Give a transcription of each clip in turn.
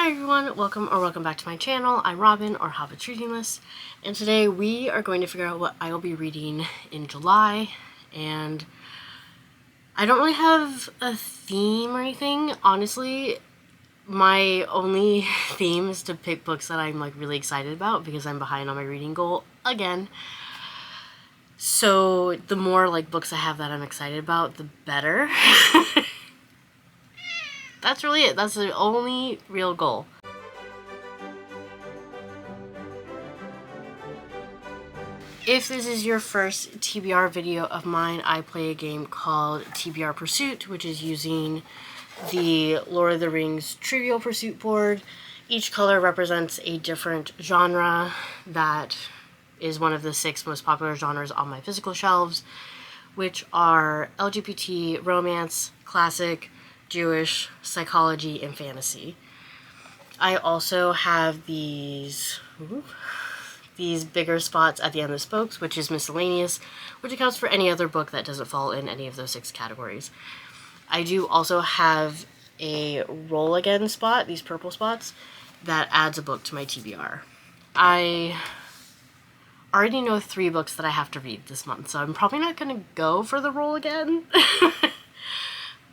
Hi everyone, welcome back to my channel. I'm Robin, or Hobbit's Reading List, and today we are going to figure out what I will be reading in July. And I don't really have a theme or anything. Honestly, my only theme is to pick books that I'm like really excited about because I'm behind on my reading goal again. So the more like books I have that I'm excited about, the better. That's really it. That's the only real goal. If this is your first TBR video of mine, I play a game called TBR Pursuit, which is using the Lord of the Rings Trivial Pursuit board. Each color represents a different genre that is one of the 6 most popular genres on my physical shelves, which are LGBT, romance, classic, Jewish, psychology, and fantasy. I also have these bigger spots at the end of the spokes, which is Miscellaneous, which accounts for any other book that doesn't fall in any of those 6 categories. I do also have a roll again spot, these purple spots, that adds a book to my TBR. I already know 3 books that I have to read this month, so I'm probably not going to go for the roll again.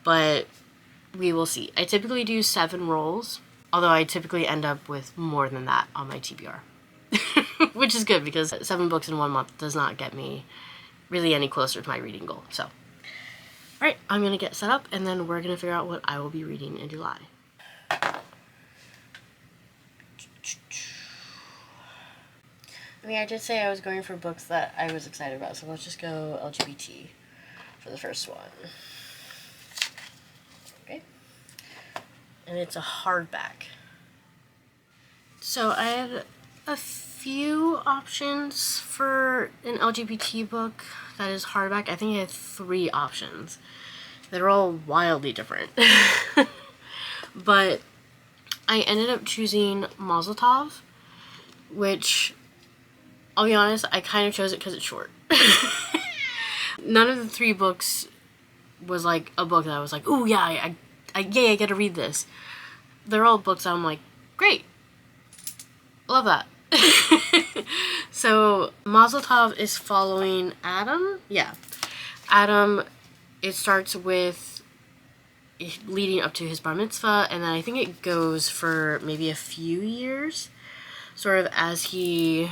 But we will see. I typically do 7 rolls, although I typically end up with more than that on my TBR. Which is good, because 7 books in 1 month does not get me really any closer to my reading goal. So, alright, I'm going to get set up, and then we're going to figure out what I will be reading in July. I mean, I did say I was going for books that I was excited about, so let's just go LGBT for the first one. Okay. And it's a hardback. So I had a few options for an LGBT book that is hardback. I think I had 3 options. They're all wildly different. But I ended up choosing Mazeltov, which, I'll be honest, I kind of chose it because it's short. None of the 3 books was like a book that I was like, ooh, yeah, I gotta read this. They're all books I'm like, great. Love that. So Mazeltov is following Adam. Yeah. Adam, it starts with leading up to his bar mitzvah, and then I think it goes for maybe a few years, sort of as he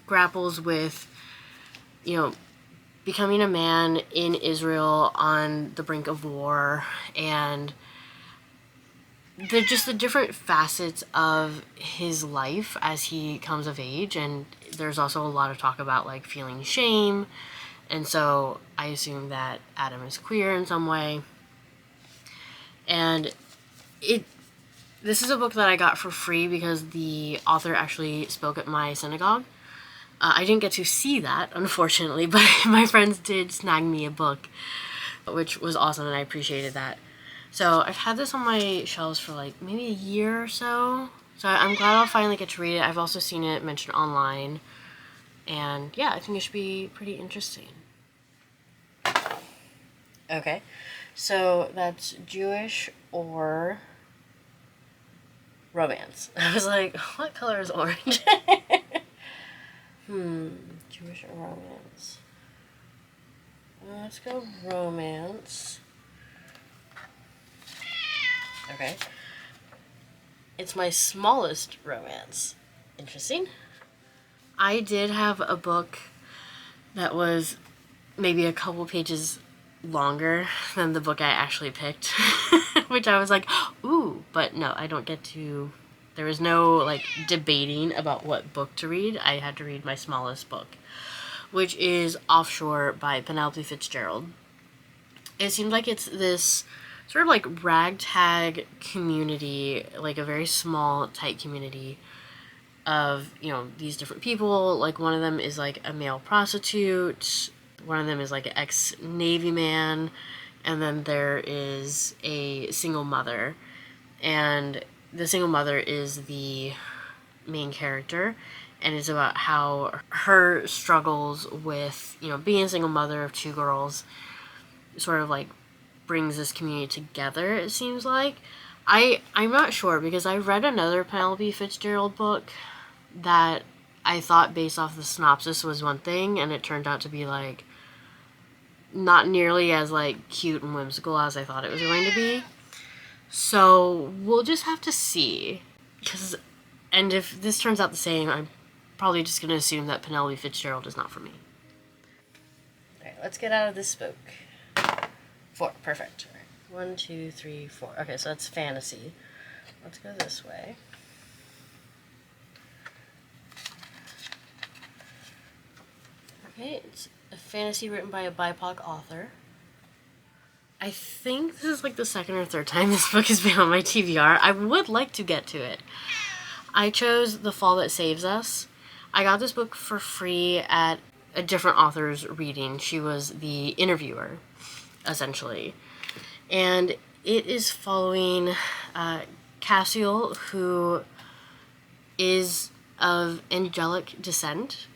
grapples with, you know, becoming a man in Israel on the brink of war, and the different facets of his life as he comes of age. And there's also a lot of talk about like feeling shame, and so I assume that Adam is queer in some way. And this is a book that I got for free because the author actually spoke at my synagogue. I didn't get to see that, unfortunately, but my friends did snag me a book, which was awesome, and I appreciated that. So I've had this on my shelves for like maybe a year or so. So I'm glad I'll finally get to read it. I've also seen it mentioned online. And yeah, I think it should be pretty interesting. Okay, so that's Jewish or romance. I was like, what color is orange? Jewish or romance? Let's go romance. Okay. It's my smallest romance. Interesting. I did have a book that was maybe a couple pages longer than the book I actually picked, which I was like, ooh, but no, I don't get to. There was no like debating about what book to read. I had to read my smallest book, which is Offshore by Penelope Fitzgerald. It seems like it's this sort of like ragtag community, like a very small, tight community of, you know, these different people. Like one of them is like a male prostitute, one of them is like an ex-Navy man, and then there is a single mother. And the single mother is the main character, and it's about how her struggles with, you know, being a single mother of 2 girls sort of like brings this community together, it seems like. I'm not sure, because I read another Penelope Fitzgerald book that I thought based off the synopsis was one thing, and it turned out to be like not nearly as like cute and whimsical as I thought it was going to be. So we'll just have to see. And if this turns out the same, I'm probably just going to assume that Penelope Fitzgerald is not for me. Alright, let's get out of this spook. 4, perfect. Right. 1, 2, 3, 4. Okay, so that's fantasy. Let's go this way. Okay, it's a fantasy written by a BIPOC author. I think this is like the second or third time this book has been on my TBR. I would like to get to it. I chose The Fall That Saves Us. I got this book for free at a different author's reading. She was the interviewer, essentially. And it is following Cassiel, who is of angelic descent,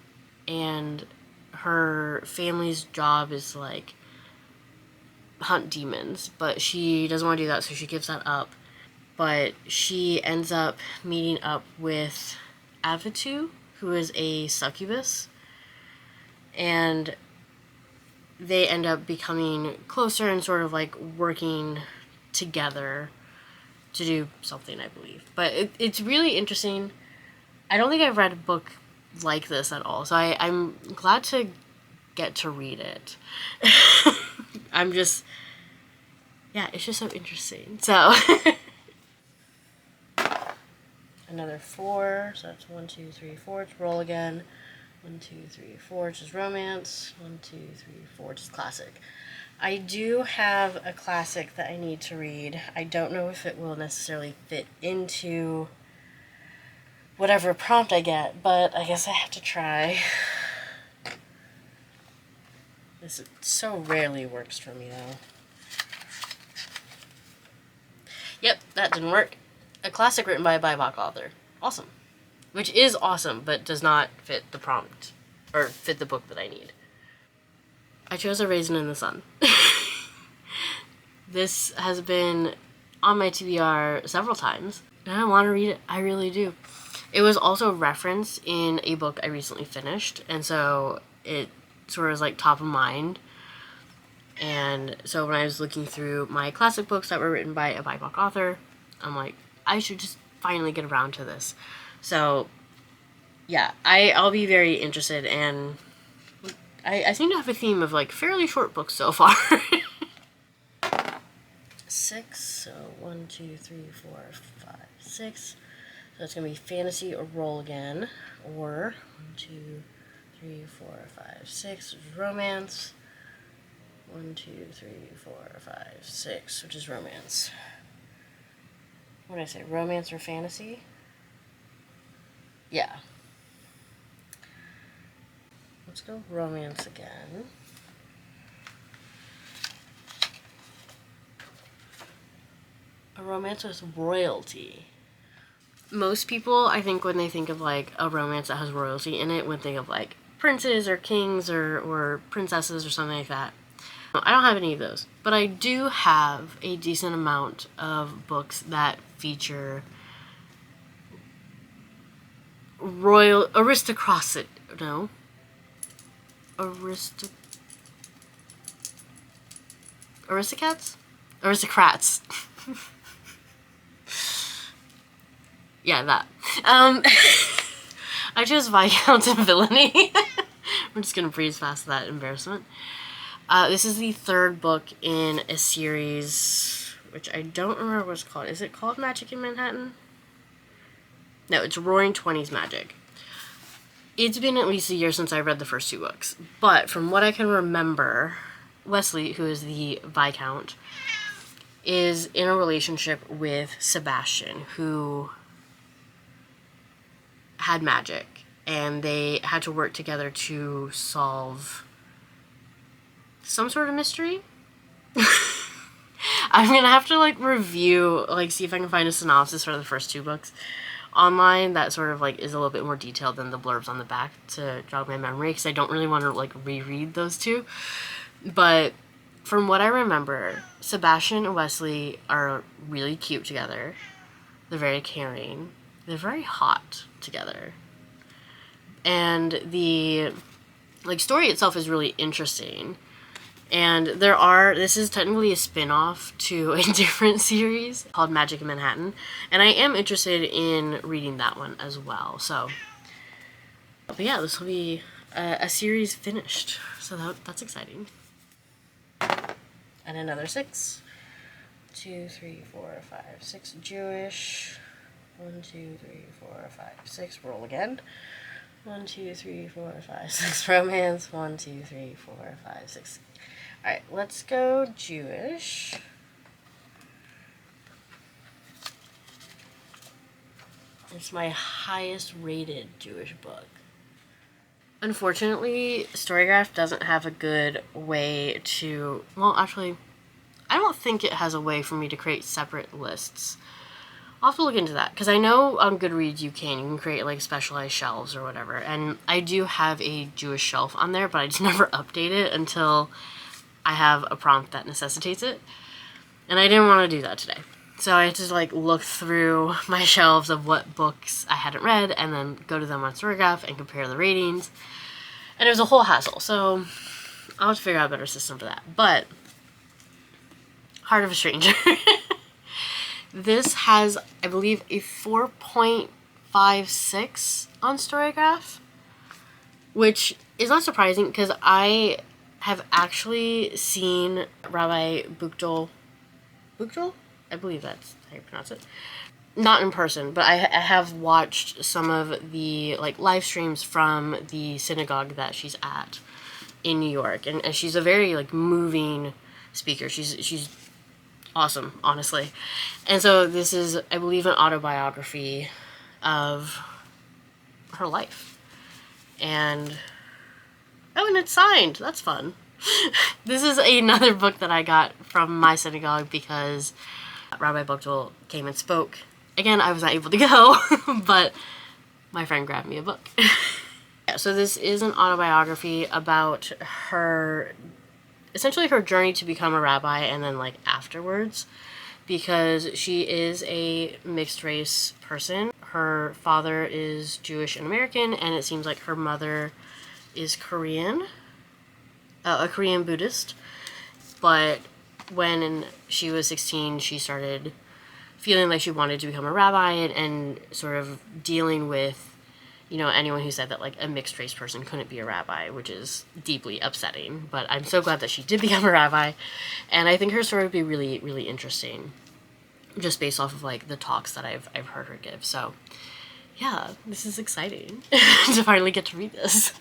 and her family's job is like hunt demons, but she doesn't want to do that, so she gives that up. But she ends up meeting up with Avitu, who is a succubus, and they end up becoming closer and sort of like working together to do something, I believe. But it's really interesting. I don't think I've read a book like this at all, so I'm glad to get to read it. I'm just, yeah, it's just so interesting. So another 4, so that's 1, 2, 3, 4. Let's roll again. 1, 2, 3, 4, which is romance. 1, 2, 3, 4, which is classic. I do have a classic that I need to read. I don't know if it will necessarily fit into whatever prompt I get, but I guess I have to try. This so rarely works for me, though. Yep, that didn't work. A classic written by a BIPOC author. Awesome. Which is awesome, but does not fit the prompt, or fit the book that I need. I chose A Raisin in the Sun. This has been on my TBR several times, and I want to read it. I really do. It was also referenced in a book I recently finished, and so it sort of was like top of mind. And so when I was looking through my classic books that were written by a BIPOC author, I'm like, I should just finally get around to this. So yeah, I'll be very interested, and I seem to have a theme of like fairly short books so far. 6, so 1, 2, 3, 4, 5, 6. So it's gonna be fantasy or roll again, or 1, 2, 3, 4, 5, 6, which is romance. 1, 2, 3, 4, 5, 6, which is romance. What did I say? Romance or fantasy? Yeah. Let's go romance again. A romance with royalty. Most people, I think, when they think of like a romance that has royalty in it, would think of like princes or kings or princesses or something like that. I don't have any of those, but I do have a decent amount of books that feature royal aristocrats. No, aristocrats. Yeah, that. I chose Viscounts and Villainy. I'm just gonna breeze past that embarrassment. This is the third book in a series, which I don't remember what it's called. Is it called Magic in Manhattan? No, it's Roaring Twenties Magic. It's been at least a year since I read the first 2 books, but from what I can remember, Wesley, who is the Viscount, is in a relationship with Sebastian, who had magic, and they had to work together to solve some sort of mystery. I'm gonna have to like review, like see if I can find a synopsis for the first 2 books online that sort of like is a little bit more detailed than the blurbs on the back to jog my memory, because I don't really want to like reread those 2. But from what I remember, Sebastian and Wesley are really cute together. They're very caring. They're very hot together. And the story itself is really interesting. And this is technically a spin-off to a different series called Magic in Manhattan. And I am interested in reading that one as well. So, but yeah, this will be a series finished. So that's exciting. And another 6. 2, 3, 4, 5, 6 Jewish. 1, 2, 3, 4, 5, 6. Roll again. 1, 2, 3, 4, 5, 6 romance. 1, 2, 3, 4, 5, 6. Alright, let's go Jewish. It's my highest rated Jewish book. Unfortunately, Storygraph doesn't have a good way to... Well, actually, I don't think it has a way for me to create separate lists. I'll have to look into that, because I know on Goodreads you can create like specialized shelves or whatever, and I do have a Jewish shelf on there, but I just never update it until I have a prompt that necessitates it, and I didn't want to do that today. So I had to like look through my shelves of what books I hadn't read and then go to them on Storygraph and compare the ratings. And it was a whole hassle. So I'll have to figure out a better system for that. But Heart of a Stranger. This has, I believe, a 4.56 on Storygraph, which is not surprising because I have actually seen Rabbi Buchdahl. Buchdahl? I believe that's how you pronounce it. Not in person, but I have watched some of the like live streams from the synagogue that she's at in New York, and she's a very like moving speaker. She's awesome, honestly. And so this is, I believe, an autobiography of her life. And it's signed. That's fun. This is another book that I got from my synagogue because Rabbi Buchdahl came and spoke. Again, I was not able to go, but my friend grabbed me a book. Yeah, so this is an autobiography about her, essentially her journey to become a rabbi and then like afterwards, because she is a mixed race person. Her father is Jewish and American, and it seems like her mother is Korean, a Korean Buddhist, but when she was 16, she started feeling like she wanted to become a rabbi and sort of dealing with, you know, anyone who said that like a mixed race person couldn't be a rabbi, which is deeply upsetting. But I'm so glad that she did become a rabbi, and I think her story would be really, really interesting, just based off of like the talks that I've heard her give. So yeah, this is exciting to finally get to read this.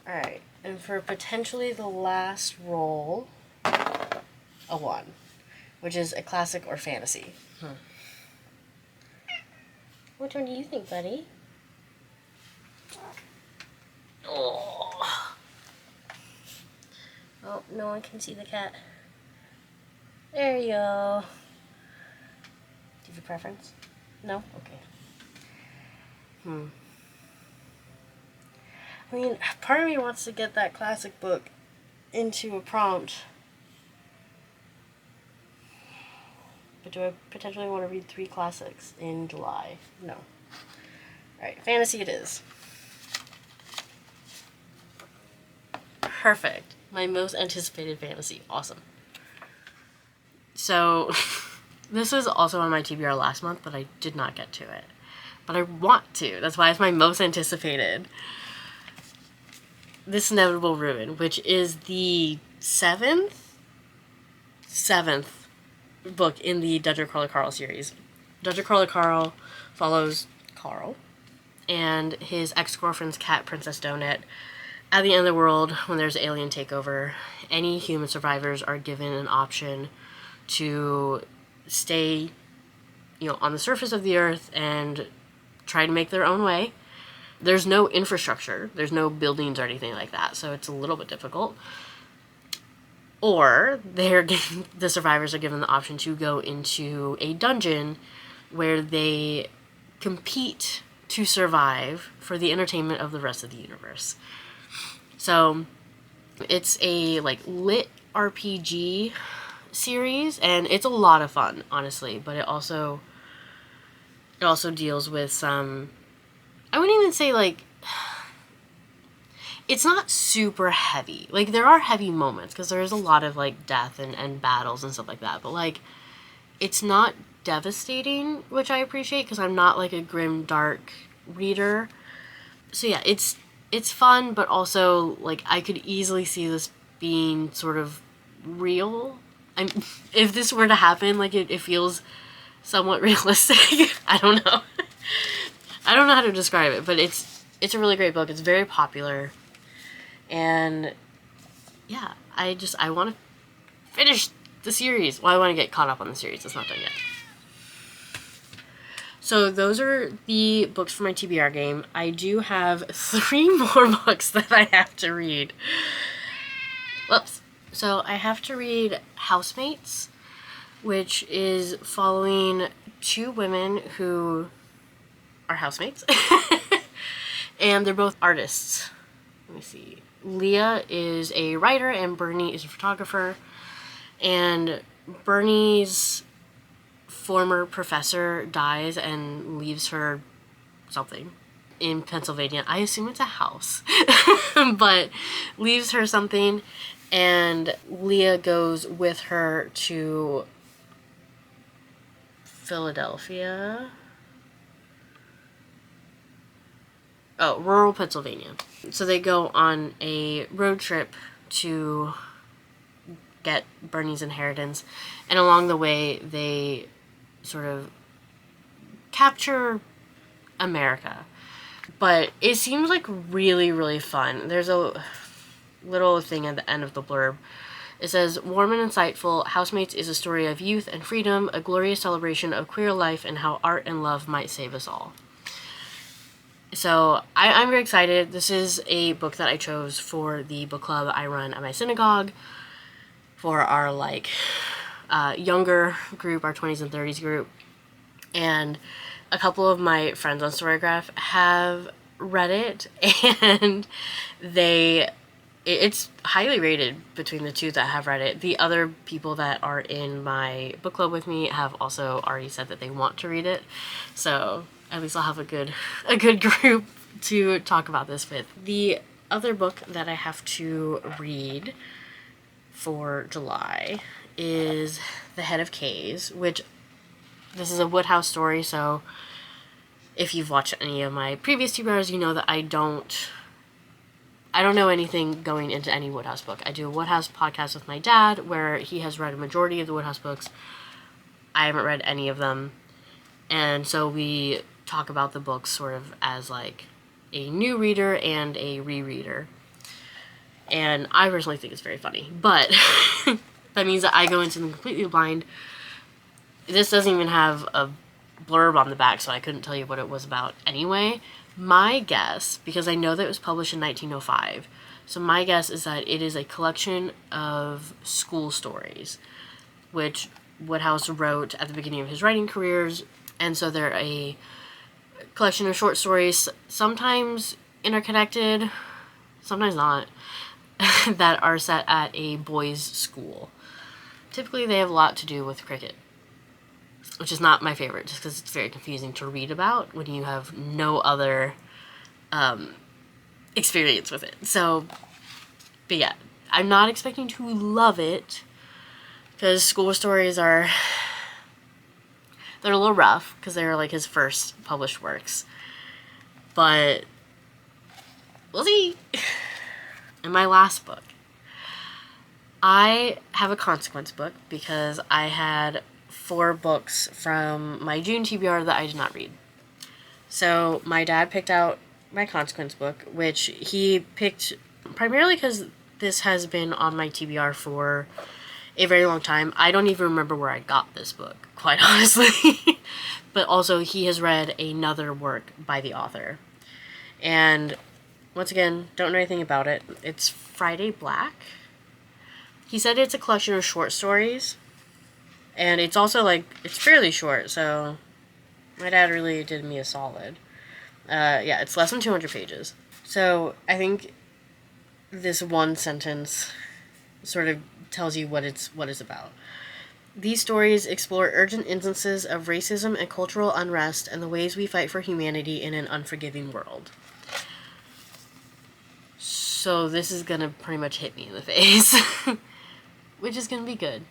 All right, and for potentially the last roll, a 1, which is a classic or fantasy. Which one do you think, buddy? Oh, no one can see the cat. There you go. Do you have a preference? No? Okay. I mean, part of me wants to get that classic book into a prompt. But do I potentially want to read 3 classics in July? No. Alright, fantasy it is. Perfect. My most anticipated fantasy. Awesome. So, this was also on my TBR last month, but I did not get to it. But I want to. That's why it's my most anticipated. This Inevitable Ruin, which is the 7th book in the Dr. Carl series. Dr. Carl follows Carl and his ex-girlfriend's cat, Princess Donut. At the end of the world, when there's alien takeover, any human survivors are given an option to stay, on the surface of the earth and try to make their own way. There's no infrastructure. There's no buildings or anything like that, so it's a little bit difficult. Or the survivors are given the option to go into a dungeon where they compete to survive for the entertainment of the rest of the universe. So it's a lit RPG series, and it's a lot of fun, honestly, but it also deals with some, I wouldn't even say, like, it's not super heavy. Like, there are heavy moments, because there's a lot of, like, death and battles and stuff like that, but, like, it's not devastating, which I appreciate, because I'm not, like, a grim, dark reader. So, yeah, it's fun, but also, like, I could easily see this being sort of real. If this were to happen, like, it feels somewhat realistic. I don't know. I don't know how to describe it, but it's a really great book. It's very popular. And yeah, I want to finish the series. Well, I want to get caught up on the series. It's not done yet. So those are the books for my TBR game. I do have 3 more books that I have to read. Whoops. So I have to read Housemates, which is following 2 women who are housemates. And they're both artists. Let me see. Leah is a writer and Bernie is a photographer. And Bernie's former professor dies and leaves her something in Pennsylvania. I assume it's a house. But leaves her something, and Leah goes with her to Philadelphia. Oh, rural Pennsylvania. So they go on a road trip to get Bernie's inheritance, and along the way they sort of capture America. But it seems like really, really fun. There's a little thing at the end of the blurb. It says, warm and insightful, Housemates is a story of youth and freedom, a glorious celebration of queer life and how art and love might save us all. So I'm very excited. This is a book that I chose for the book club I run at my synagogue for our, like, younger group, our 20s and 30s group. And a couple of my friends on Storygraph have read it, and it's highly rated between the 2 that have read it. The other people that are in my book club with me have also already said that they want to read it. So at least I'll have a good group to talk about this with. The other book that I have to read for July is The Head of K's, which this is a Wodehouse story, so if you've watched any of my previous TBRs, you know that I don't know anything going into any Wodehouse book. I do a Wodehouse podcast with my dad, where he has read a majority of the Wodehouse books. I haven't read any of them, and so we talk about the books sort of as, like, a new reader and a rereader. And I personally think it's very funny, but that means that I go into them completely blind. This doesn't even have a blurb on the back, so I couldn't tell you what it was about anyway. My guess, because I know that it was published in 1905, so my guess is that it is a collection of school stories, which Wodehouse wrote at the beginning of his writing careers, and so they're a collection of short stories, sometimes interconnected, sometimes not, that are set at a boys' school. Typically they have a lot to do with cricket, which is not my favorite, just because it's very confusing to read about when you have no other experience with it. So, but yeah, I'm not expecting to love it, because school stories they're a little rough, because they're, like, his first published works. But we'll see. And my last book. I have a consequence book, because I had 4 books from my June TBR that I did not read. So my dad picked out my consequence book, which he picked primarily because this has been on my TBR for a very long time. I don't even remember where I got this book, quite honestly. But also, he has read another work by the author. And once again, don't know anything about it. It's Friday Black. He said it's a collection of short stories. And it's also, like, it's fairly short, so my dad really did me a solid. Yeah, it's less than 200 pages. So I think this one sentence sort of tells you what it's about. These stories explore urgent instances of racism and cultural unrest and the ways we fight for humanity in an unforgiving world. So this is gonna pretty much hit me in the face, which is gonna be good.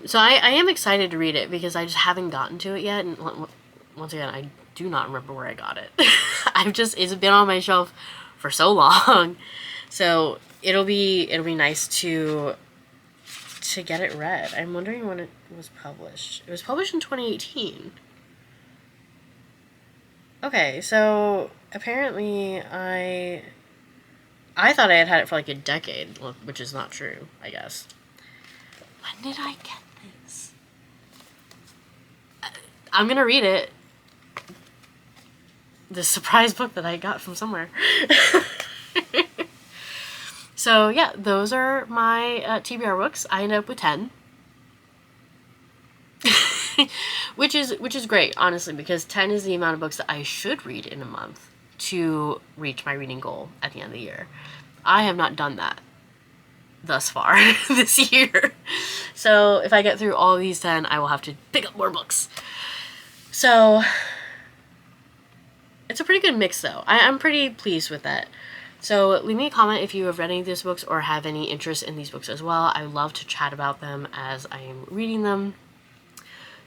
So I am excited to read it because I just haven't gotten to it yet, and once again, I do not remember where I got it. It's been on my shelf for so long, so it'll be nice to get it read. I'm wondering when it was published. It was published in 2018. Okay, so apparently I thought I had it for like a decade, which is not true, I guess. When did I get this? I'm gonna read it. This surprise book that I got from somewhere. So yeah, those are my TBR books. I ended up with 10. which is great, honestly, because 10 is the amount of books that I should read in a month to reach my reading goal at the end of the year. I have not done that thus far this year. So if I get through all of these 10, I will have to pick up more books. So it's a pretty good mix, though. I'm pretty pleased with that. So leave me a comment if you have read any of these books or have any interest in these books as well. I would love to chat about them as I am reading them.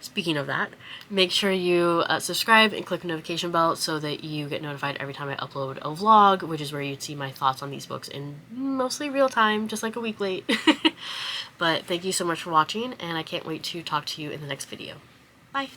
Speaking of that, make sure you subscribe and click the notification bell so that you get notified every time I upload a vlog, which is where you'd see my thoughts on these books in mostly real time, just like a week late. But thank you so much for watching, and I can't wait to talk to you in the next video. Bye!